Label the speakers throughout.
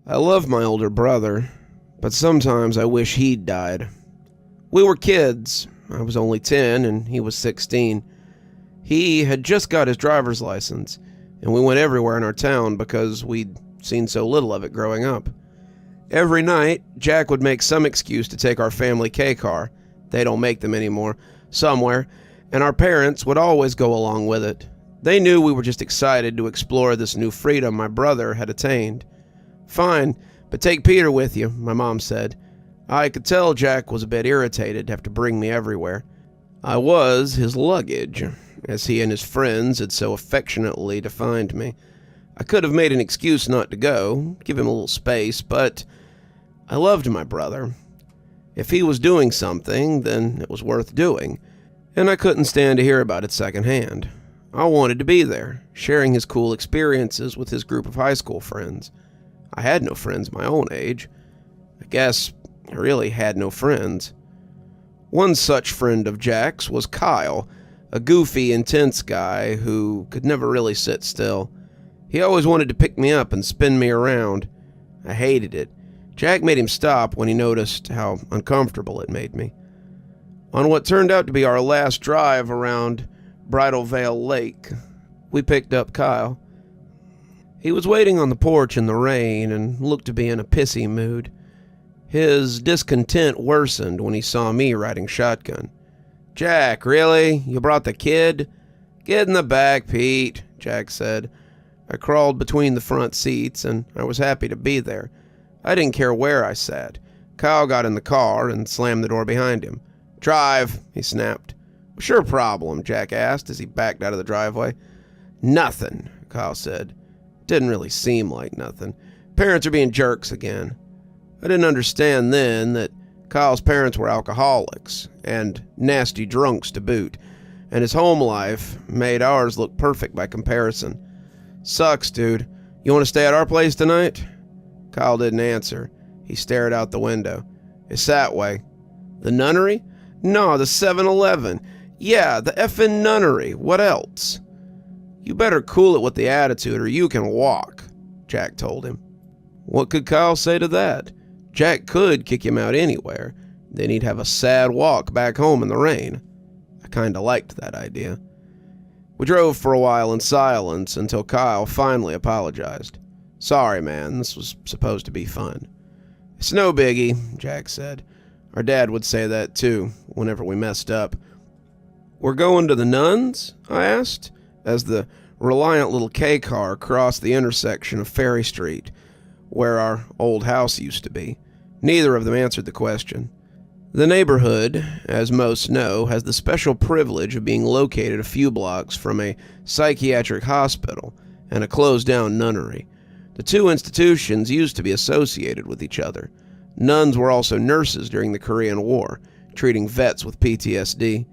Speaker 1: I love my older brother, but sometimes I wish he'd died. We were kids. I was only 10 and he was 16. He had just got his driver's license, and we went everywhere in our town because we'd seen so little of it growing up. Every night, Jack would make some excuse to take our family K-car, they don't make them anymore, somewhere, and our parents would always go along with it. They knew we were just excited to explore this new freedom my brother had attained. "Fine, but take Peter with you," my mom said. I could tell Jack was a bit irritated to have to bring me everywhere. I was his luggage, as he and his friends had so affectionately defined me. I could have made an excuse not to go, give him a little space, but I loved my brother. If he was doing something, then it was worth doing, and I couldn't stand to hear about it secondhand. I wanted to be there, sharing his cool experiences with his group of high school friends. I had no friends my own age. I guess I really had no friends. One such friend of Jack's was Kyle, a goofy, intense guy who could never really sit still. He always wanted to pick me up and spin me around. I hated it. Jack made him stop when he noticed how uncomfortable it made me. On what turned out to be our last drive around Bridal Veil Lake, we picked up Kyle. He was waiting on the porch in the rain and looked to be in a pissy mood. His discontent worsened when he saw me riding shotgun. "Jack, really? You brought the kid?" "Get in the back, Pete," Jack said. I crawled between the front seats, and I was happy to be there. I didn't care where I sat. Kyle got in the car and slammed the door behind him. "Drive," he snapped. "What's your problem?" Jack asked as he backed out of the driveway. "Nothing," Kyle said. Didn't really seem like nothing. Parents are being jerks again. I didn't understand then that Kyle's parents were alcoholics, and nasty drunks to boot, and his home life made ours look perfect by comparison. "Sucks, dude. You want to stay at our place tonight?" Kyle didn't answer. He stared out the window. "It's that way." "The nunnery?" "No, the 7-Eleven. Yeah, the effing nunnery. What else?" "You better cool it with the attitude or you can walk," Jack told him. What could Kyle say to that? Jack could kick him out anywhere. Then he'd have a sad walk back home in the rain. I kinda liked that idea. We drove for a while in silence until Kyle finally apologized. "Sorry, man, this was supposed to be fun." "It's no biggie," Jack said. Our dad would say that too, whenever we messed up. "We're going to the nuns?" I asked, as the reliant little K-car crossed the intersection of Ferry Street, where our old house used to be. Neither of them answered the question. The neighborhood, as most know, has the special privilege of being located a few blocks from a psychiatric hospital and a closed-down nunnery. The two institutions used to be associated with each other. Nuns were also nurses during the Korean War, treating vets with PTSD.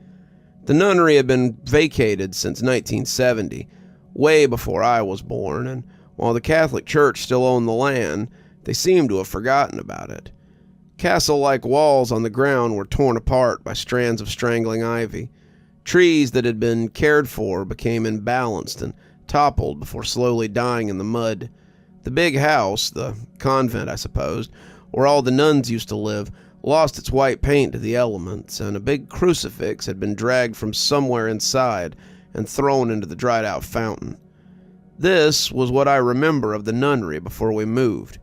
Speaker 1: The nunnery had been vacated since 1970, way before I was born, and while the Catholic Church still owned the land, they seemed to have forgotten about it. Castle-like walls on the ground were torn apart by strands of strangling ivy. Trees that had been cared for became imbalanced and toppled before slowly dying in the mud. The big house, the convent I supposed, where all the nuns used to live, lost its white paint to the elements, and a big crucifix had been dragged from somewhere inside and thrown into the dried-out fountain. This was what I remember of the nunnery before we moved.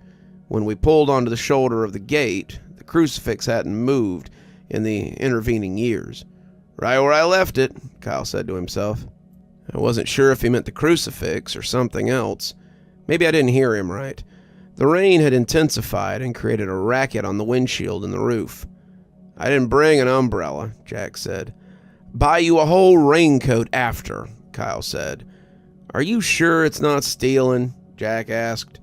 Speaker 1: When we pulled onto the shoulder of the gate, the crucifix hadn't moved in the intervening years. "Right where I left it," Kyle said to himself. I wasn't sure if he meant the crucifix or something else. Maybe I didn't hear him right. The rain had intensified and created a racket on the windshield and the roof. "I didn't bring an umbrella," Jack said. "Buy you a whole raincoat after," Kyle said. "Are you sure it's not stealing?" Jack asked.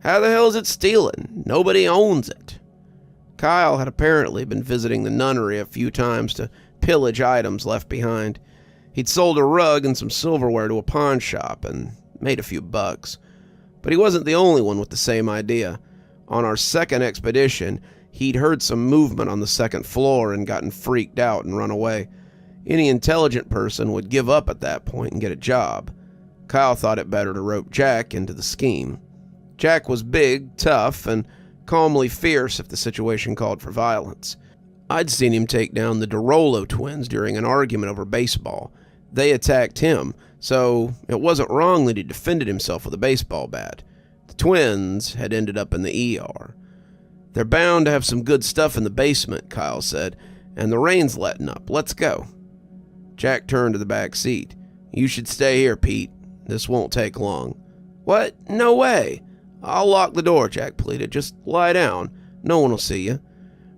Speaker 1: "How the hell is it stealing? Nobody owns it." Kyle had apparently been visiting the nunnery a few times to pillage items left behind. He'd sold a rug and some silverware to a pawn shop and made a few bucks. But he wasn't the only one with the same idea. On our second expedition, he'd heard some movement on the second floor and gotten freaked out and run away. Any intelligent person would give up at that point and get a job. Kyle thought it better to rope Jack into the scheme. Jack was big, tough, and calmly fierce if the situation called for violence. I'd seen him take down the DeRollo twins during an argument over baseball. They attacked him, so it wasn't wrong that he defended himself with a baseball bat. The twins had ended up in the ER. "They're bound to have some good stuff in the basement," Kyle said, "and the rain's letting up. Let's go." Jack turned to the back seat. "You should stay here, Pete. This won't take long." "What? No way." "I'll lock the door," Jack pleaded. "Just lie down. No one will see you."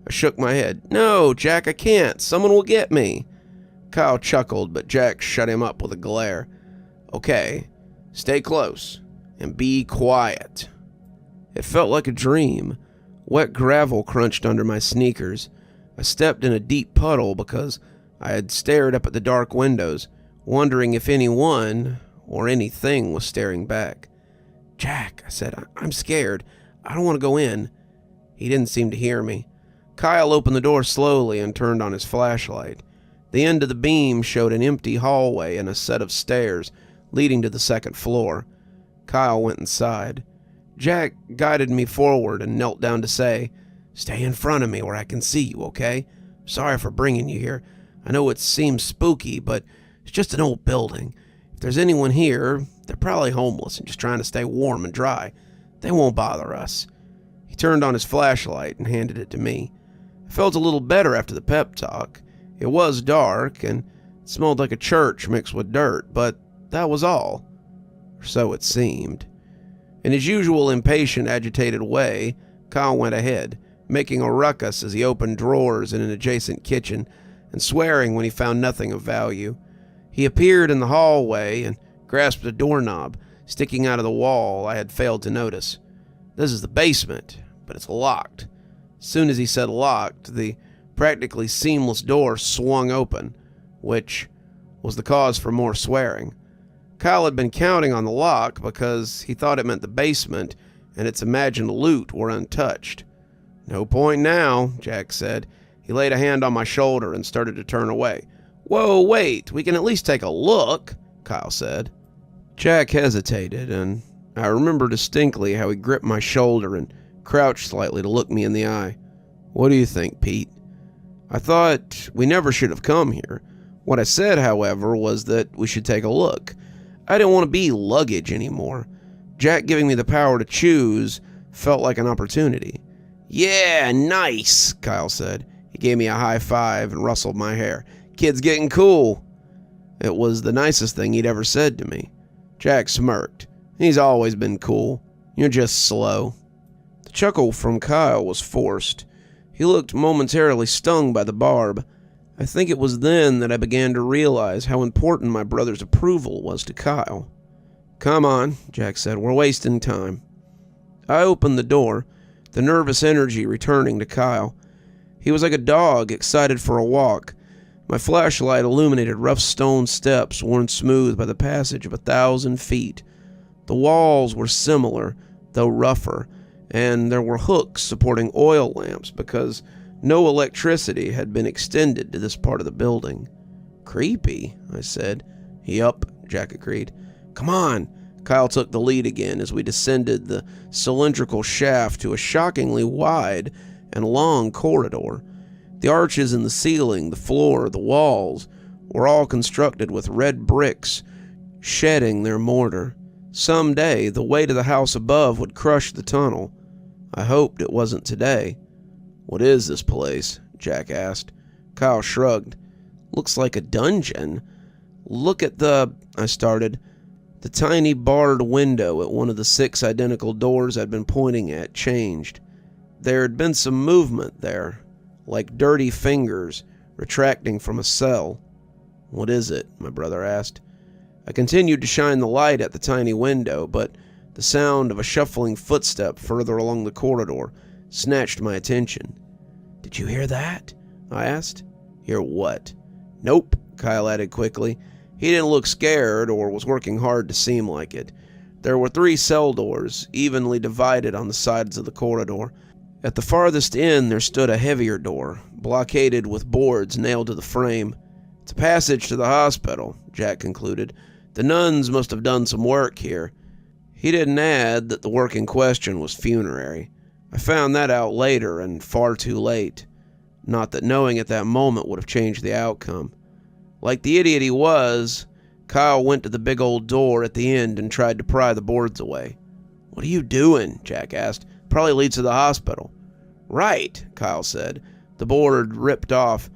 Speaker 1: I shook my head. "No, Jack, I can't. Someone will get me." Kyle chuckled, but Jack shut him up with a glare. "Okay, stay close and be quiet." It felt like a dream. Wet gravel crunched under my sneakers. I stepped in a deep puddle because I had stared up at the dark windows, wondering if anyone or anything was staring back. "Jack," I said, "I'm scared. I don't want to go in." He didn't seem to hear me. Kyle opened the door slowly and turned on his flashlight. The end of the beam showed an empty hallway and a set of stairs leading to the second floor. Kyle went inside. Jack guided me forward and knelt down to say, "Stay in front of me where I can see you, okay? Sorry for bringing you here. I know it seems spooky, but it's just an old building. If there's anyone here, they're probably homeless and just trying to stay warm and dry. They won't bother us." He turned on his flashlight and handed it to me. I felt a little better after the pep talk. It was dark and it smelled like a church mixed with dirt, but that was all. Or so it seemed. In his usual impatient, agitated way, Kyle went ahead, making a ruckus as he opened drawers in an adjacent kitchen and swearing when he found nothing of value. He appeared in the hallway and grasped a doorknob sticking out of the wall I had failed to notice. "This is the basement, but it's locked." As soon as he said locked, the practically seamless door swung open, which was the cause for more swearing. Kyle had been counting on the lock because he thought it meant the basement and its imagined loot were untouched. "No point now," Jack said. He laid a hand on my shoulder and started to turn away. "Whoa, wait, we can at least take a look," Kyle said. Jack hesitated, and I remember distinctly how he gripped my shoulder and crouched slightly to look me in the eye. "What do you think, Pete?" I thought we never should have come here. What I said, however, was that we should take a look. I didn't want to be luggage anymore. Jack giving me the power to choose felt like an opportunity. "Yeah, nice," Kyle said. He gave me a high five and rustled my hair. "Kid's getting cool." It was the nicest thing he'd ever said to me. Jack smirked. "He's always been cool. You're just slow." The chuckle from Kyle was forced. He looked momentarily stung by the barb. I think it was then that I began to realize how important my brother's approval was to Kyle. "Come on," Jack said. "We're wasting time." I opened the door, the nervous energy returning to Kyle. He was like a dog excited for a walk. My flashlight illuminated rough stone steps worn smooth by the passage of 1,000 feet. The walls were similar, though rougher, and there were hooks supporting oil lamps because no electricity had been extended to this part of the building. "Creepy," I said. "Yup," Jack agreed. "Come on." Kyle took the lead again as we descended the cylindrical shaft to a shockingly wide and long corridor. The arches in the ceiling, the floor, the walls were all constructed with red bricks, shedding their mortar. Someday, the weight of the house above would crush the tunnel. I hoped it wasn't today. "What is this place?" Jack asked. Kyle shrugged. "Looks like a dungeon." "Look at I started. The tiny barred window at one of the 6 identical doors I'd been pointing at changed. There had been some movement there, like dirty fingers retracting from a cell. "What is it?" my brother asked. I continued to shine the light at the tiny window, but the sound of a shuffling footstep further along the corridor snatched my attention. "Did you hear that?" I asked. "Hear what?" "Nope," Kyle added quickly. He didn't look scared or was working hard to seem like it. There were 3 cell doors, evenly divided on the sides of the corridor. At the farthest end there stood a heavier door, blockaded with boards nailed to the frame. "It's a passage to the hospital," Jack concluded. "The nuns must have done some work here." He didn't add that the work in question was funerary. I found that out later, and far too late. Not that knowing at that moment would have changed the outcome. Like the idiot he was, Kyle went to the big old door at the end and tried to pry the boards away. "What are you doing?" Jack asked. "Probably leads to the hospital." "Right," Kyle said. The board ripped off.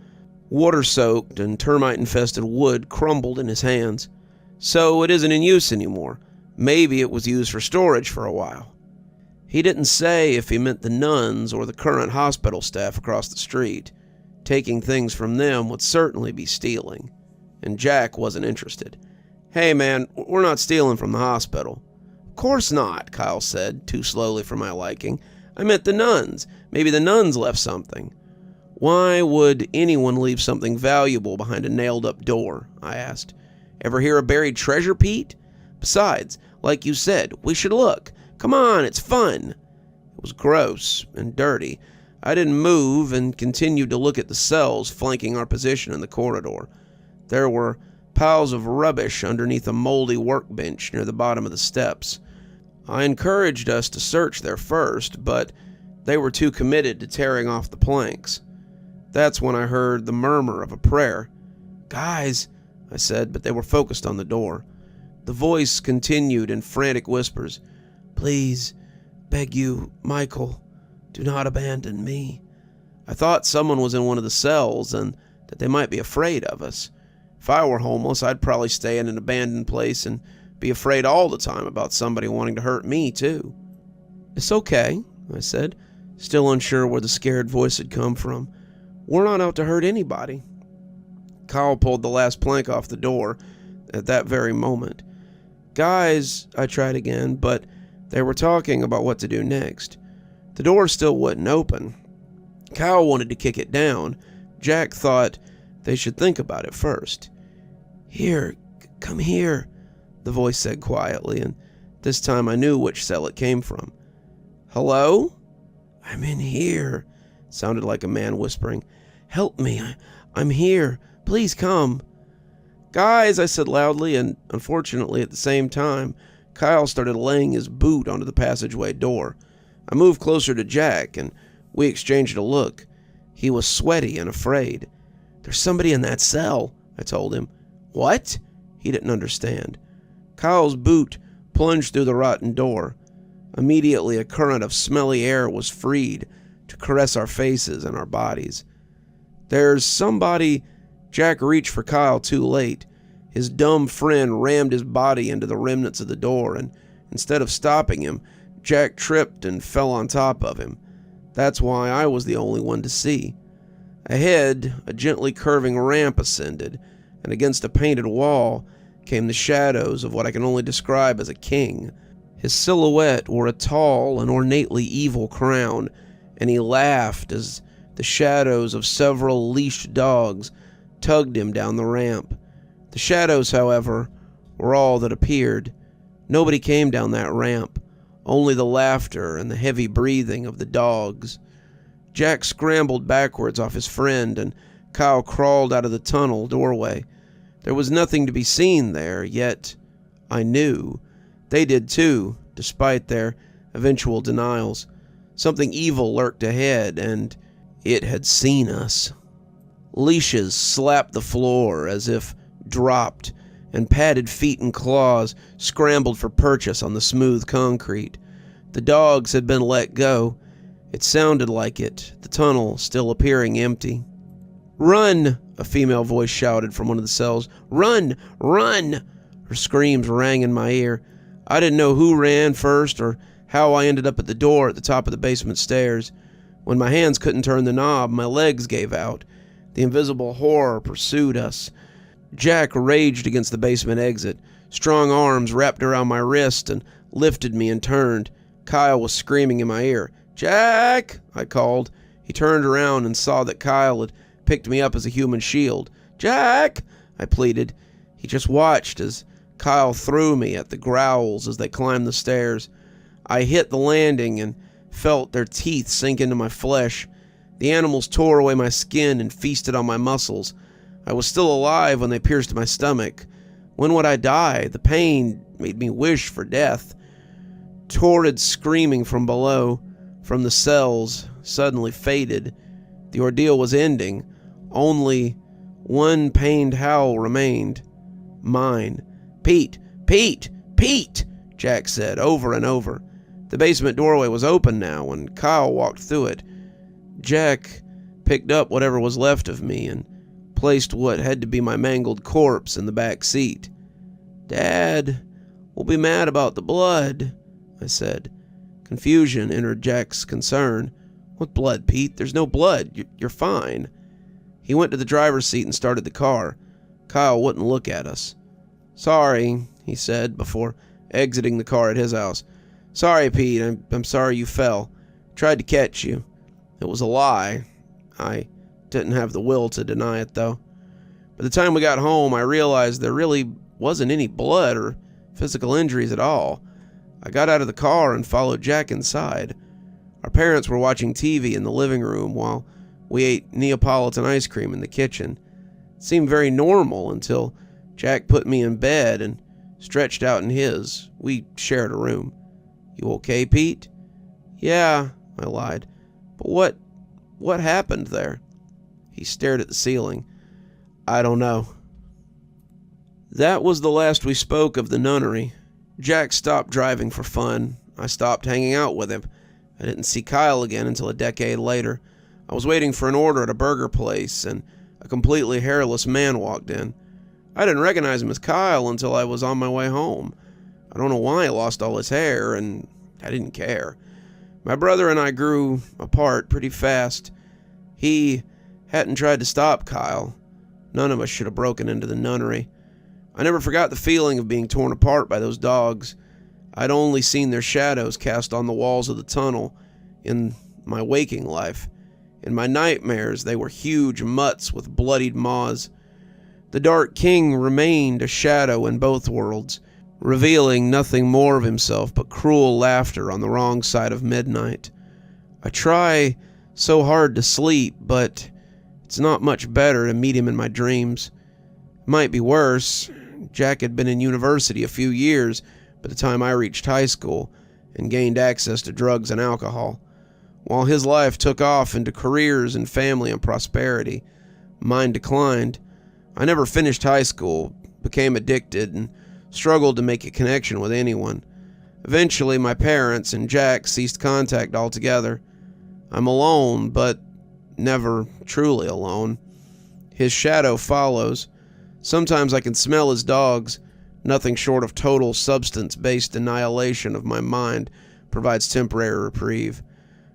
Speaker 1: Water-soaked and termite-infested wood crumbled in his hands. "So it isn't in use anymore. Maybe it was used for storage for a while." He didn't say if he meant the nuns or the current hospital staff across the street. Taking things from them would certainly be stealing. And Jack wasn't interested. "Hey man, we're not stealing from the hospital." "Of course not," Kyle said, too slowly for my liking. "I meant the nuns. Maybe the nuns left something." "Why would anyone leave something valuable behind a nailed-up door?" I asked. "Ever hear of buried treasure, Pete? Besides, like you said, we should look. Come on, it's fun." It was gross and dirty. I didn't move and continued to look at the cells flanking our position in the corridor. There were piles of rubbish underneath a moldy workbench near the bottom of the steps. I encouraged us to search there first, but they were too committed to tearing off the planks. That's when I heard the murmur of a prayer. "Guys," I said, but they were focused on the door. The voice continued in frantic whispers. "Please, beg you, Michael, do not abandon me." I thought someone was in one of the cells and that they might be afraid of us. If I were homeless, I'd probably stay in an abandoned place and be afraid all the time about somebody wanting to hurt me, too. "It's okay," I said, still unsure where the scared voice had come from. "We're not out to hurt anybody." Kyle pulled the last plank off the door at that very moment. "Guys," I tried again, but they were talking about what to do next. The door still wouldn't open. Kyle wanted to kick it down. Jack thought they should think about it first. "Here, come here," the voice said quietly, and this time I knew which cell it came from. "Hello?" "I'm in here," sounded like a man whispering. "Help me, I'm here. Please come." "Guys," I said loudly, and unfortunately at the same time, Kyle started laying his boot onto the passageway door. I moved closer to Jack, and we exchanged a look. He was sweaty and afraid. "There's somebody in that cell," I told him. "What?" He didn't understand. Kyle's boot plunged through the rotten door. Immediately, a current of smelly air was freed to caress our faces and our bodies. "There's somebody..." Jack reached for Kyle too late. His dumb friend rammed his body into the remnants of the door, and instead of stopping him, Jack tripped and fell on top of him. That's why I was the only one to see. Ahead, a gently curving ramp ascended, and against a painted wall came the shadows of what I can only describe as a king. His silhouette wore a tall and ornately evil crown, and he laughed as the shadows of several leashed dogs tugged him down the ramp. The shadows, however, were all that appeared. Nobody came down that ramp, only the laughter and the heavy breathing of the dogs. Jack scrambled backwards off his friend, and Kyle crawled out of the tunnel doorway. There was nothing to be seen there, yet I knew. They did too, despite their eventual denials. Something evil lurked ahead, and it had seen us. Leashes slapped the floor as if dropped, and padded feet and claws scrambled for purchase on the smooth concrete. The dogs had been let go. It sounded like it, the tunnel still appearing empty. "Run!" a female voice shouted from one of the cells. "Run! Run!" Her screams rang in my ear. I didn't know who ran first or how I ended up at the door at the top of the basement stairs. When my hands couldn't turn the knob, my legs gave out. The invisible horror pursued us. Jack raged against the basement exit. Strong arms wrapped around my wrist and lifted me and turned. Kyle was screaming in my ear. "Jack!" I called. He turned around and saw that Kyle had picked me up as a human shield. "Jack!" I pleaded. He just watched as Kyle threw me at the growls as they climbed the stairs. I hit the landing and felt their teeth sink into my flesh. The animals tore away my skin and feasted on my muscles. I was still alive when they pierced my stomach. When would I die? The pain made me wish for death. torrid screaming from below, from the cells, suddenly faded. The ordeal was ending. Only one pained howl remained. Mine. "Pete! Pete! Pete!" Jack said, over and over. The basement doorway was open now, and Kyle walked through it. Jack picked up whatever was left of me and placed what had to be my mangled corpse in the back seat. "Dad will be mad about the blood," I said. Confusion entered Jack's concern. "What blood, Pete? There's no blood. You're fine." He went to the driver's seat and started the car. Kyle wouldn't look at us. "Sorry," he said before exiting the car at his house. "Sorry, Pete. I'm sorry you fell. Tried to catch you. It was a lie. I didn't have the will to deny it, though. By the time we got home, I realized there really wasn't any blood or physical injuries at all. I got out of the car and followed Jack inside. Our parents were watching TV in the living room while we ate Neapolitan ice cream in the kitchen. It seemed very normal until Jack put me in bed and stretched out in his. We shared a room. "You okay, Pete?" "Yeah," I lied. "But what happened there?" He stared at the ceiling. "I don't know." That was the last we spoke of the nunnery. Jack stopped driving for fun. I stopped hanging out with him. I didn't see Kyle again until a decade later. I was waiting for an order at a burger place, and a completely hairless man walked in. I didn't recognize him as Kyle until I was on my way home. I don't know why he lost all his hair, and I didn't care. My brother and I grew apart pretty fast. He hadn't tried to stop Kyle. None of us should have broken into the nunnery. I never forgot the feeling of being torn apart by those dogs. I'd only seen their shadows cast on the walls of the tunnel in my waking life. In my nightmares, they were huge mutts with bloodied maws. The Dark King remained a shadow in both worlds, revealing nothing more of himself but cruel laughter on the wrong side of midnight. I try so hard to sleep, but it's not much better to meet him in my dreams. It might be worse. Jack had been in university a few years by the time I reached high school and gained access to drugs and alcohol. While his life took off into careers and family and prosperity, mine declined. I never finished high school, became addicted, and struggled to make a connection with anyone. Eventually, my parents and Jack ceased contact altogether. I'm alone, but never truly alone. His shadow follows. Sometimes I can smell his dogs. Nothing short of total substance-based annihilation of my mind provides temporary reprieve.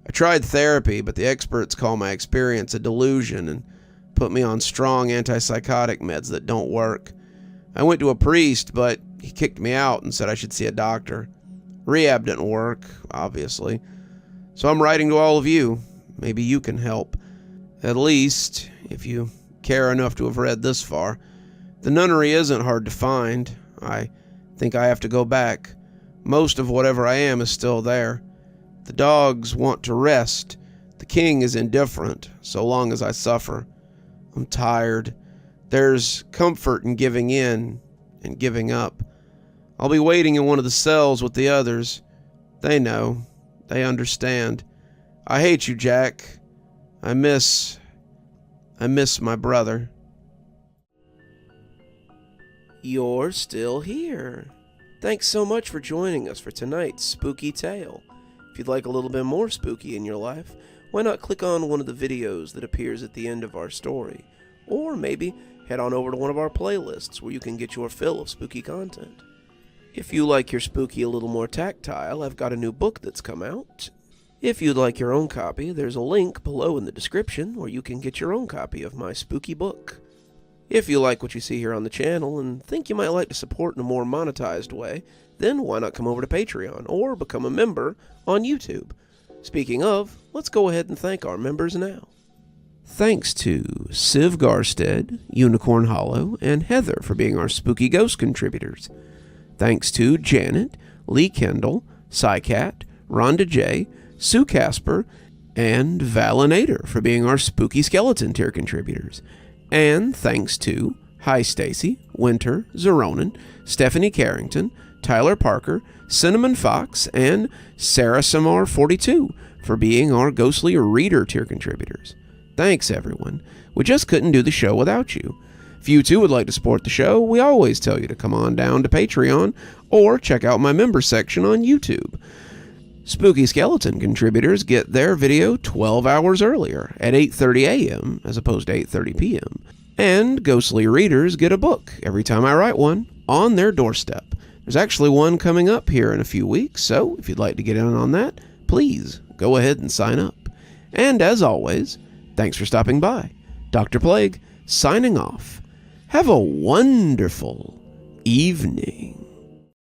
Speaker 1: I tried therapy, but the experts call my experience a delusion and put me on strong antipsychotic meds that don't work. I went to a priest, but he kicked me out and said I should see a doctor. Rehab didn't work, obviously. So I'm writing to all of you. Maybe you can help. At least, if you care enough to have read this far. The nunnery isn't hard to find. I think I have to go back. Most of whatever I am is still there. The dogs want to rest. The king is indifferent, so long as I suffer. I'm tired. There's comfort in giving in and giving up. I'll be waiting in one of the cells with the others. They know. They understand. I hate you, Jack. I miss my brother. You're still here. Thanks so much for joining us for tonight's spooky tale. If you'd like a little bit more spooky in your life, why not click on one of the videos that appears at the end of our story? Or maybe head on over to one of our playlists where you can get your fill of spooky content. If you like your spooky a little more tactile, I've got a new book that's come out. If you'd like your own copy, there's a link below in the description where you can get your own copy of my spooky book. If you like what you see here on the channel and think you might like to support in a more monetized way, then why not come over to Patreon or become a member on YouTube? Speaking of, let's go ahead and thank our members now. Thanks to Civ Garstad, Unicorn Hollow, and Heather for being our Spooky Ghost contributors. Thanks to Janet, Lee Kendall, Saikat, Ronda J, Sue Casper, and Valinator for being our Spooky Skeleton tier contributors. And thanks to Hi Stacy, Winter, Xaronan, Stephanie Carrington, Tyler Parker, Cinnamon Fox, and Sarah Samar 42 for being our Ghostly Reader tier contributors. Thanks, everyone. We just couldn't do the show without you. If you too would like to support the show, we always tell you to come on down to Patreon or check out my members section on YouTube. Spooky Skeleton contributors get their video 12 hours earlier at 8:30 a.m. as opposed to 8:30 p.m. And Ghostly Readers get a book every time I write one on their doorstep. There's actually one coming up here in a few weeks, so if you'd like to get in on that, please go ahead and sign up. And as always, thanks for stopping by. Dr. Plague, signing off. Have a wonderful evening.